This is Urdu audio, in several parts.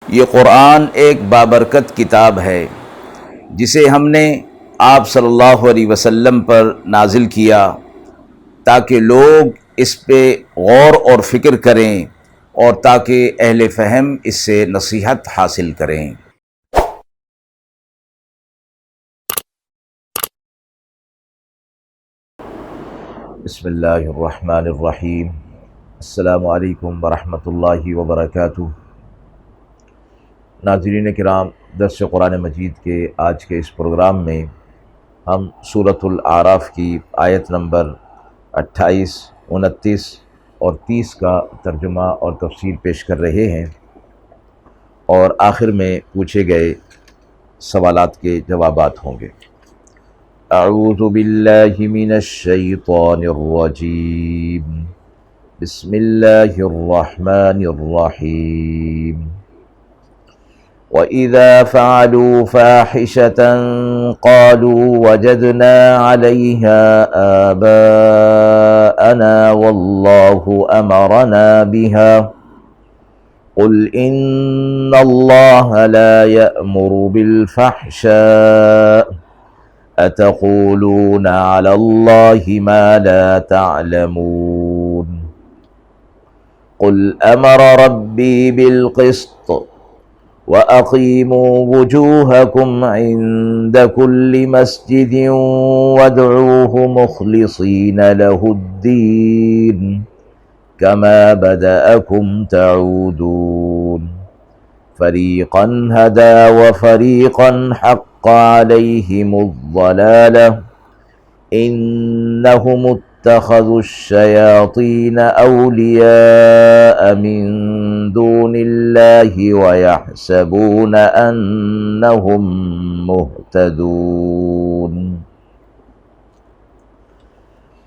یہ قرآن ایک بابرکت کتاب ہے جسے ہم نے آپ صلی اللہ علیہ وسلم پر نازل کیا تاکہ لوگ اس پہ غور اور فکر کریں اور تاکہ اہل فہم اس سے نصیحت حاصل کریں۔ بسم اللہ الرحمن الرحیم۔ السلام علیکم ورحمۃ اللہ وبرکاتہ۔ ناظرین کرام، درس قرآن مجید کے آج کے اس پروگرام میں ہم سورۃ الاعراف کی آیت نمبر 28، 29 اور 30 کا ترجمہ اور تفسیر پیش کر رہے ہیں، اور آخر میں پوچھے گئے سوالات کے جوابات ہوں گے۔ اعوذ باللہ من الشیطان الرجیم، بسم اللہ الرحمن الرحیم۔ وَإِذَا فَعَلُوا فَاحِشَةً قَالُوا وَجَدْنَا عَلَيْهَا آبَاءَنَا وَاللَّهُ أَمَرَنَا بِهَا قُلْ إِنَّ اللَّهَ لَا يَأْمُرُ بِالْفَحْشَاءِ أَتَقُولُونَ عَلَى اللَّهِ مَا لَا تَعْلَمُونَ قُلْ أَمَرَ رَبِّي بِالْقِسْطِ وَأَقِيمُوا وُجُوهَكُمْ عِندَ كُلِّ مَسْجِدٍ وَادْعُوهُ مُخْلِصِينَ لَهُ الدِّينَ كَمَا بَدَأَكُمْ تَعُودُونَ فَرِيقًا هَدَى وَفَرِيقًا حَقَّ عَلَيْهِمُ الضَّلَالَةُ إِنَّهُمُ اتَّخَذُوا الشَّيَاطِينَ أَوْلِيَاءَ مِن دُونِ اللَّهِ وَيَحْسَبُونَ أَنَّهُم مُهْتَدُونَ۔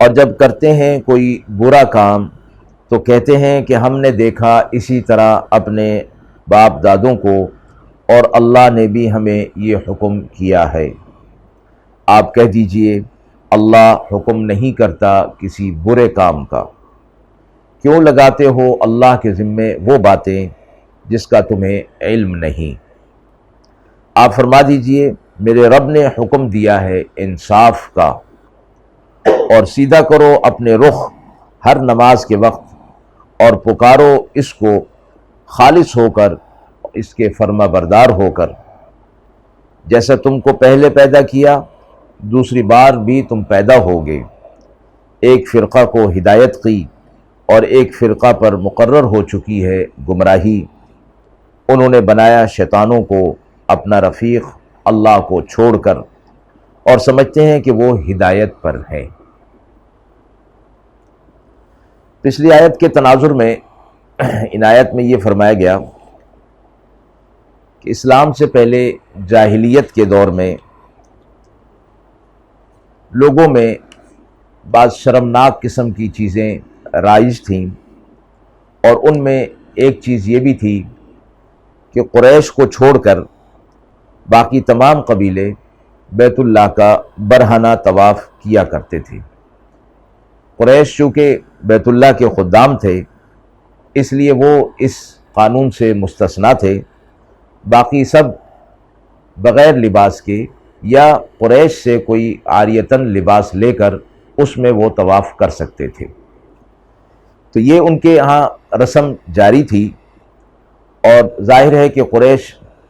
اور جب کرتے ہیں کوئی برا کام تو کہتے ہیں کہ ہم نے دیکھا اسی طرح اپنے باپ دادوں کو، اور اللہ نے بھی ہمیں یہ حکم کیا ہے۔ آپ کہہ دیجئے، اللہ حکم نہیں کرتا کسی برے کام کا۔ کیوں لگاتے ہو اللہ کے ذمے وہ باتیں جس کا تمہیں علم نہیں؟ آپ فرما دیجئے، میرے رب نے حکم دیا ہے انصاف کا، اور سیدھا کرو اپنے رخ ہر نماز کے وقت، اور پکارو اس کو خالص ہو کر، اس کے فرما بردار ہو کر۔ جیسا تم کو پہلے پیدا کیا، دوسری بار بھی تم پیدا ہوگے۔ ایک فرقہ کو ہدایت کی اور ایک فرقہ پر مقرر ہو چکی ہے گمراہی۔ انہوں نے بنایا شیطانوں کو اپنا رفیق اللہ کو چھوڑ کر، اور سمجھتے ہیں کہ وہ ہدایت پر ہیں۔ پچھلی آیت کے تناظر میں ان آیت میں یہ فرمایا گیا کہ اسلام سے پہلے جاہلیت کے دور میں لوگوں میں بعض شرمناک قسم کی چیزیں رائج تھیں، اور ان میں ایک چیز یہ بھی تھی کہ قریش کو چھوڑ کر باقی تمام قبیلے بیت اللہ کا برہنہ طواف کیا کرتے تھے۔ قریش چونکہ بیت اللہ کے خدام تھے، اس لیے وہ اس قانون سے مستثنیٰ تھے۔ باقی سب بغیر لباس کے یا قریش سے کوئی عاریتاً لباس لے کر اس میں وہ طواف کر سکتے تھے۔ تو یہ ان کے ہاں رسم جاری تھی، اور ظاہر ہے کہ قریش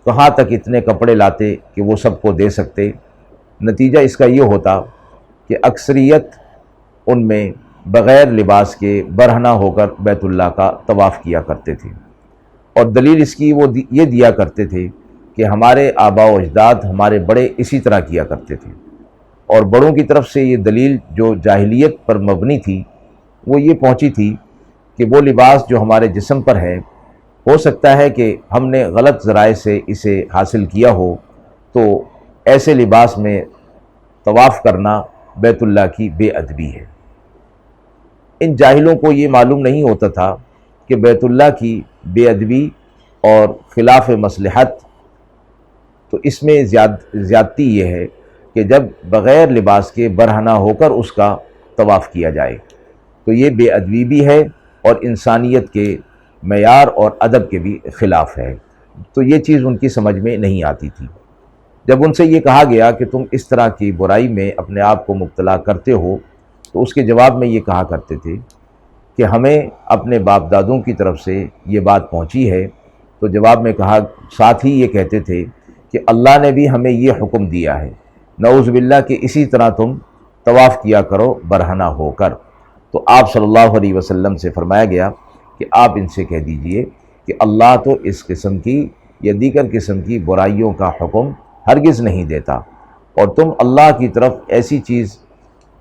کہاں تک اتنے کپڑے لاتے کہ وہ سب کو دے سکتے۔ نتیجہ اس کا یہ ہوتا کہ اکثریت ان میں بغیر لباس کے برہنہ ہو کر بیت اللہ کا طواف کیا کرتے تھے، اور دلیل اس کی وہ یہ دیا کرتے تھے کہ ہمارے آباء و اجداد، ہمارے بڑے اسی طرح کیا کرتے تھے۔ اور بڑوں کی طرف سے یہ دلیل جو جاہلیت پر مبنی تھی وہ یہ پہنچی تھی کہ وہ لباس جو ہمارے جسم پر ہے، ہو سکتا ہے کہ ہم نے غلط ذرائع سے اسے حاصل کیا ہو، تو ایسے لباس میں طواف کرنا بیت اللہ کی بے ادبی ہے۔ ان جاہلوں کو یہ معلوم نہیں ہوتا تھا کہ بیت اللہ کی بے ادبی اور خلاف مصلحت تو اس میں زیادتی یہ ہے کہ جب بغیر لباس کے برہنہ ہو کر اس کا طواف کیا جائے، تو یہ بے ادبی بھی ہے اور انسانیت کے معیار اور ادب کے بھی خلاف ہے۔ تو یہ چیز ان کی سمجھ میں نہیں آتی تھی۔ جب ان سے یہ کہا گیا کہ تم اس طرح کی برائی میں اپنے آپ کو مبتلا کرتے ہو، تو اس کے جواب میں یہ کہا کرتے تھے کہ ہمیں اپنے باپ دادوں کی طرف سے یہ بات پہنچی ہے۔ تو جواب میں کہا، ساتھ ہی یہ کہتے تھے کہ اللہ نے بھی ہمیں یہ حکم دیا ہے، نعوذ باللہ، کہ اسی طرح تم طواف کیا کرو برہنہ ہو کر۔ تو آپ صلی اللہ علیہ وسلم سے فرمایا گیا کہ آپ ان سے کہہ دیجئے کہ اللہ تو اس قسم کی یا دیگر قسم کی برائیوں کا حکم ہرگز نہیں دیتا، اور تم اللہ کی طرف ایسی چیز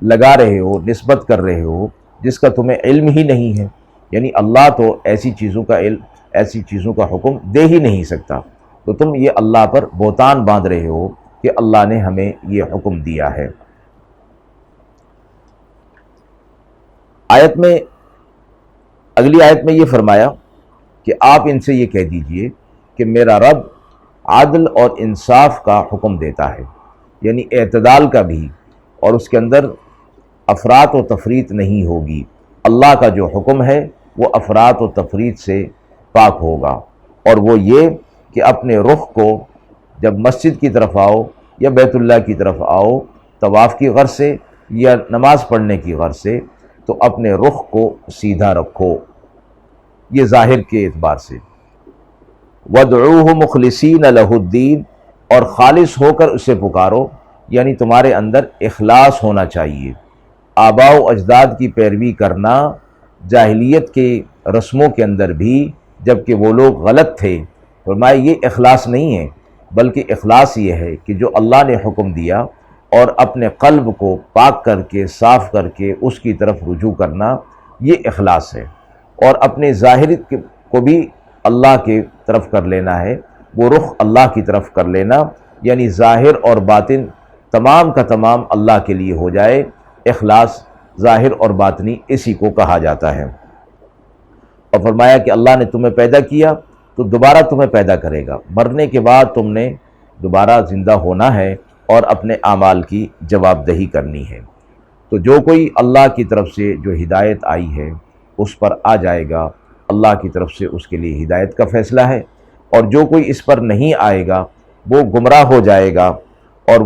لگا رہے ہو، نسبت کر رہے ہو جس کا تمہیں علم ہی نہیں ہے، یعنی اللہ تو ایسی چیزوں کا حکم دے ہی نہیں سکتا، تو تم یہ اللہ پر بہتان باندھ رہے ہو کہ اللہ نے ہمیں یہ حکم دیا ہے۔ اگلی آیت میں یہ فرمایا کہ آپ ان سے یہ کہہ دیجئے کہ میرا رب عدل اور انصاف کا حکم دیتا ہے، یعنی اعتدال کا بھی، اور اس کے اندر افراط و تفریط نہیں ہوگی۔ اللہ کا جو حکم ہے وہ افراط و تفریط سے پاک ہوگا، اور وہ یہ کہ اپنے رخ کو جب مسجد کی طرف آؤ یا بیت اللہ کی طرف آؤ طواف کی غرض سے یا نماز پڑھنے کی غرض سے، تو اپنے رخ کو سیدھا رکھو، یہ ظاہر کے اعتبار سے۔ وَادْعُوهُ مُخْلِصِينَ لَهُ الدِّينَ، اور خالص ہو کر اسے پکارو، یعنی تمہارے اندر اخلاص ہونا چاہیے۔ آباء و اجداد کی پیروی کرنا جاہلیت کے رسموں کے اندر بھی، جبکہ وہ لوگ غلط تھے، فرمایا یہ اخلاص نہیں ہے، بلکہ اخلاص یہ ہے کہ جو اللہ نے حکم دیا اور اپنے قلب کو پاک کر کے صاف کر کے اس کی طرف رجوع کرنا، یہ اخلاص ہے۔ اور اپنے ظاہر کو بھی اللہ کی طرف کر لینا ہے، وہ رخ اللہ کی طرف کر لینا، یعنی ظاہر اور باطن تمام کا تمام اللہ کے لیے ہو جائے۔ اخلاص ظاہر اور باطنی اسی کو کہا جاتا ہے۔ اور فرمایا کہ اللہ نے تمہیں پیدا کیا تو دوبارہ تمہیں پیدا کرے گا، مرنے کے بعد تم نے دوبارہ زندہ ہونا ہے اور اپنے اعمال کی جواب دہی کرنی ہے۔ تو جو کوئی اللہ کی طرف سے جو ہدایت آئی ہے اس پر آ جائے گا، اللہ کی طرف سے اس کے لیے ہدایت کا فیصلہ ہے، اور جو کوئی اس پر نہیں آئے گا وہ گمراہ ہو جائے گا، اور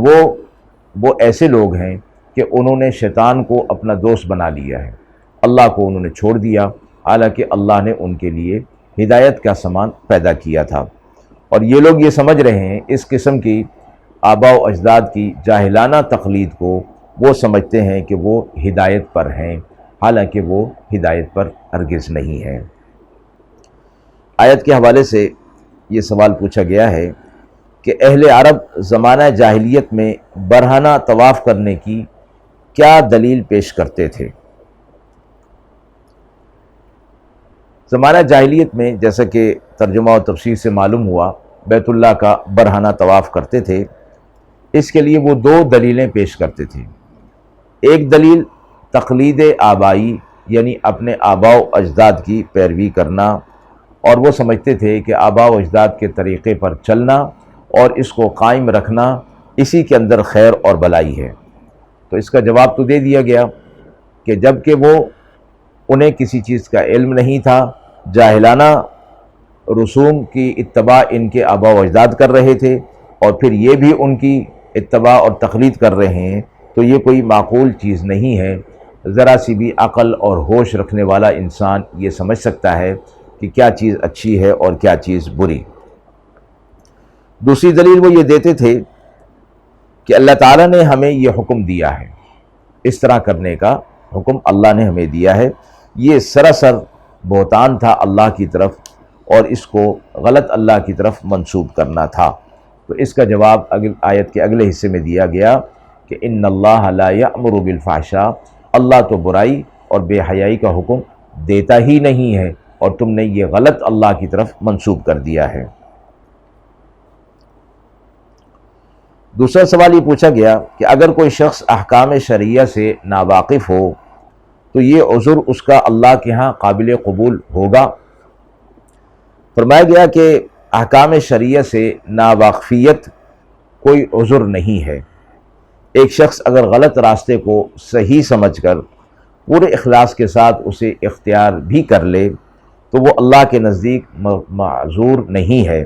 وہ ایسے لوگ ہیں کہ انہوں نے شیطان کو اپنا دوست بنا لیا ہے، اللہ کو انہوں نے چھوڑ دیا، حالانکہ اللہ نے ان کے لیے ہدایت کا سامان پیدا کیا تھا۔ اور یہ لوگ یہ سمجھ رہے ہیں، اس قسم کی آباء و اجداد کی جاہلانہ تقلید کو وہ سمجھتے ہیں کہ وہ ہدایت پر ہیں، حالانکہ وہ ہدایت پر ہرگز نہیں ہیں۔ آیت کے حوالے سے یہ سوال پوچھا گیا ہے کہ اہل عرب زمانہ جاہلیت میں برہنہ طواف کرنے کی کیا دلیل پیش کرتے تھے؟ زمانہ جاہلیت میں جیسا کہ ترجمہ و تفسیر سے معلوم ہوا، بیت اللہ کا برہنہ طواف کرتے تھے۔ اس کے لیے وہ دو دلیلیں پیش کرتے تھے۔ ایک دلیل تقلید آبائی، یعنی اپنے آباء و اجداد کی پیروی کرنا، اور وہ سمجھتے تھے کہ آباء و اجداد کے طریقے پر چلنا اور اس کو قائم رکھنا، اسی کے اندر خیر اور بلائی ہے۔ تو اس کا جواب تو دے دیا گیا کہ جب کہ وہ انہیں کسی چیز کا علم نہیں تھا، جاہلانہ رسوم کی اتباع ان کے آباء و اجداد کر رہے تھے، اور پھر یہ بھی ان کی اتباع اور تقلید کر رہے ہیں، تو یہ کوئی معقول چیز نہیں ہے۔ ذرا سی بھی عقل اور ہوش رکھنے والا انسان یہ سمجھ سکتا ہے کہ کیا چیز اچھی ہے اور کیا چیز بری۔ دوسری دلیل وہ یہ دیتے تھے کہ اللہ تعالیٰ نے ہمیں یہ حکم دیا ہے، اس طرح کرنے کا حکم اللہ نے ہمیں دیا ہے۔ یہ سراسر بہتان تھا اللہ کی طرف، اور اس کو غلط اللہ کی طرف منسوب کرنا تھا۔ تو اس کا جواب آیت کے اگلے حصے میں دیا گیا کہ ان اللہ لا یأمر بالفحشاء، اللہ تو برائی اور بے حیائی کا حکم دیتا ہی نہیں ہے، اور تم نے یہ غلط اللہ کی طرف منسوب کر دیا ہے۔ دوسرا سوال یہ پوچھا گیا کہ اگر کوئی شخص احکام شرعیہ سے ناواقف ہو تو یہ عذر اس کا اللہ کے ہاں قابل قبول ہوگا؟ فرمایا گیا کہ احکام شرعیہ سے ناواقفیت کوئی عذر نہیں ہے۔ ایک شخص اگر غلط راستے کو صحیح سمجھ کر پورے اخلاص کے ساتھ اسے اختیار بھی کر لے تو وہ اللہ کے نزدیک معذور نہیں ہے،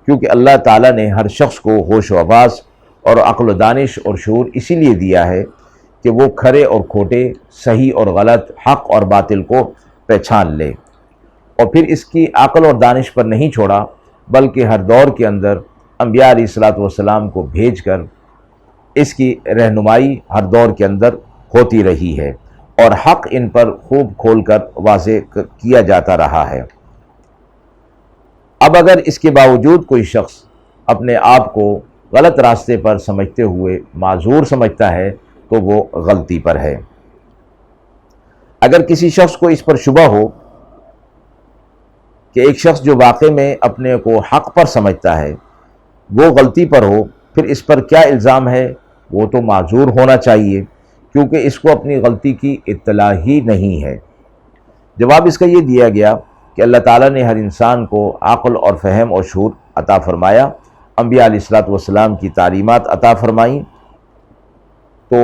کیونکہ اللہ تعالیٰ نے ہر شخص کو ہوش و حواس اور عقل و دانش اور شعور اسی لیے دیا ہے کہ وہ کھرے اور کھوٹے، صحیح اور غلط، حق اور باطل کو پہچان لے، اور پھر اس کی عقل اور دانش پر نہیں چھوڑا، بلکہ ہر دور کے اندر انبیاء علیہ الصلوۃ والسلام کو بھیج کر اس کی رہنمائی ہر دور کے اندر ہوتی رہی ہے، اور حق ان پر خوب کھول کر واضح کیا جاتا رہا ہے۔ اب اگر اس کے باوجود کوئی شخص اپنے آپ کو غلط راستے پر سمجھتے ہوئے معذور سمجھتا ہے تو وہ غلطی پر ہے۔ اگر کسی شخص کو اس پر شبہ ہو کہ ایک شخص جو واقع میں اپنے کو حق پر سمجھتا ہے وہ غلطی پر ہو، پھر اس پر کیا الزام ہے؟ وہ تو معذور ہونا چاہیے، کیونکہ اس کو اپنی غلطی کی اطلاع ہی نہیں ہے۔ جواب اس کا یہ دیا گیا کہ اللہ تعالیٰ نے ہر انسان کو عقل اور فہم اور شعور عطا فرمایا، انبیاء علیہ الصلوۃ والسلام کی تعلیمات عطا فرمائیں، تو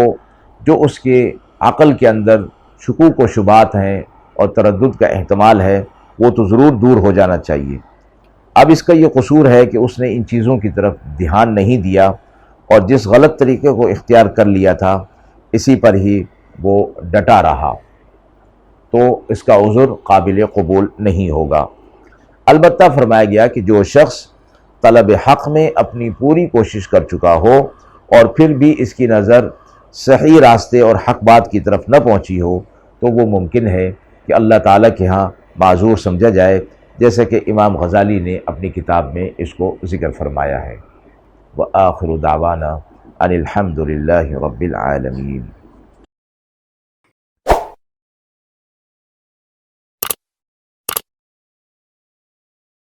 جو اس کے عقل کے اندر شکوک و شبہات ہیں اور تردد کا احتمال ہے وہ تو ضرور دور ہو جانا چاہیے۔ اب اس کا یہ قصور ہے کہ اس نے ان چیزوں کی طرف دھیان نہیں دیا اور جس غلط طریقے کو اختیار کر لیا تھا اسی پر ہی وہ ڈٹا رہا، تو اس کا عذر قابل قبول نہیں ہوگا۔ البتہ فرمایا گیا کہ جو شخص طلب حق میں اپنی پوری کوشش کر چکا ہو اور پھر بھی اس کی نظر صحیح راستے اور حق بات کی طرف نہ پہنچی ہو تو وہ ممکن ہے کہ اللہ تعالیٰ کے ہاں معذور سمجھا جائے، جیسے کہ امام غزالی نے اپنی کتاب میں اس کو ذکر فرمایا ہے۔ وآخر دعوانا ان الحمد للہ رب العالمین۔